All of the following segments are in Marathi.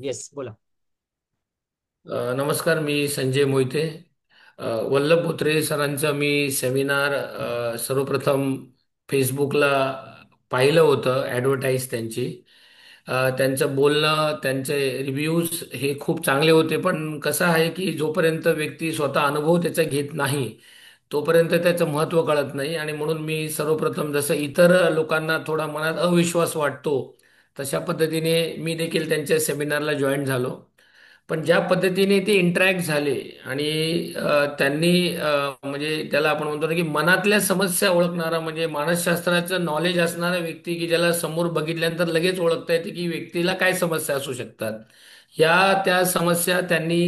येस, बोला. नमस्कार, मी संजय मोहिते. वल्लभ बोत्रे सरांचं मी सेमिनार सर्वप्रथम फेसबुकला पाहिलं होतं, ॲडव्हर्टाईज त्यांची. त्यांचं बोलणं, त्यांचे रिव्ह्यूज हे खूप चांगले होते. पण कसं आहे की जोपर्यंत व्यक्ती स्वतः अनुभव त्याचा घेत नाही तोपर्यंत त्याचं महत्त्व कळत नाही. आणि म्हणून मी सर्वप्रथम, जसं इतर लोकांना थोडा मनात अविश्वास वाटतो तशा पद्धतीने मी देखील त्यांच्या सेमिनारला जॉईन झालो. पण ज्या पद्धतीने ते इंटरॅक्ट झाले आणि त्यांनी म्हणजे त्याला आपण म्हणतो ना की मनातल्या समस्या ओळखणारा, म्हणजे मानसशास्त्राचं नॉलेज असणारा व्यक्ती, की ज्याला समोर बघितल्यानंतर लगेच ओळखता येते की व्यक्तीला काय समस्या असू शकतात. त्या समस्या त्यांनी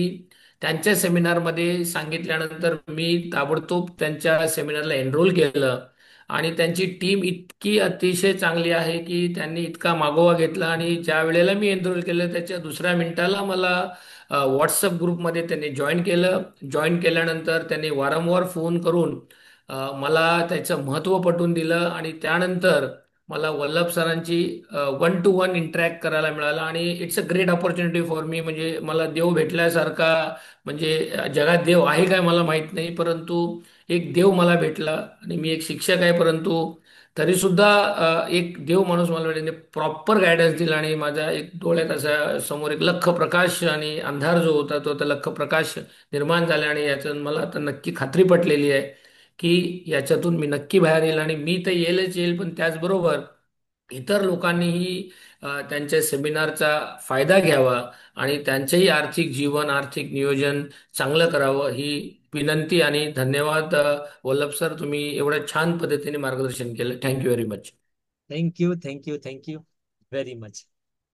त्यांच्या सेमिनारमध्ये सांगितल्यानंतर मी ताबडतोब त्यांच्या सेमिनारला एनरोल केलं. आणि त्यांची टीम इतकी अतिशय चांगली आहे की त्यांनी इतका मागोवा घेतला, आणि ज्या वेळेला मी एनरोल केलं त्याच्या दुसऱ्या मिनिटाला मला व्हॉट्सअप ग्रुपमध्ये त्यांनी जॉईन केलं. जॉईन केल्यानंतर त्यांनी वारंवार फोन करून मला त्याचं महत्त्व पटवून दिलं. आणि त्यानंतर मला वल्लभ सरांची वन टू वन इंटरॅक्ट करायला मिळालं. आणि it's a great opportunity for me, म्हणजे मला देव भेटल्यासारखा. म्हणजे जगात देव आहे काय मला माहीत नाही, परंतु एक देव मला भेटला. आणि मी एक शिक्षक आहे, परंतु तरी सुद्धा एक देव माणूस मला भेटले, प्रॉपर गायडन्स दिला. आणि माझ्या एक डोळ्यात असा समोर एक लख्ख प्रकाश आणि अंधार जो होता तो आता लख्ख प्रकाश निर्माण झाला. आणि याच्यात मला आता नक्की खात्री पटलेली आहे की याच्यातून मी नक्की बाहेर येईल. आणि मी तर येईलच येईल, पण त्याचबरोबर इतर लोकांनीही त्यांच्या सेमिनारचा फायदा घ्यावा आणि त्यांचंही आर्थिक जीवन, आर्थिक नियोजन चांगलं करावं, ही विनंती. आणि धन्यवाद वल्लभ सर, तुम्ही एवढ्या छान पद्धतीने मार्गदर्शन केलं. Thank you very much. Thank you, thank you, thank you very much.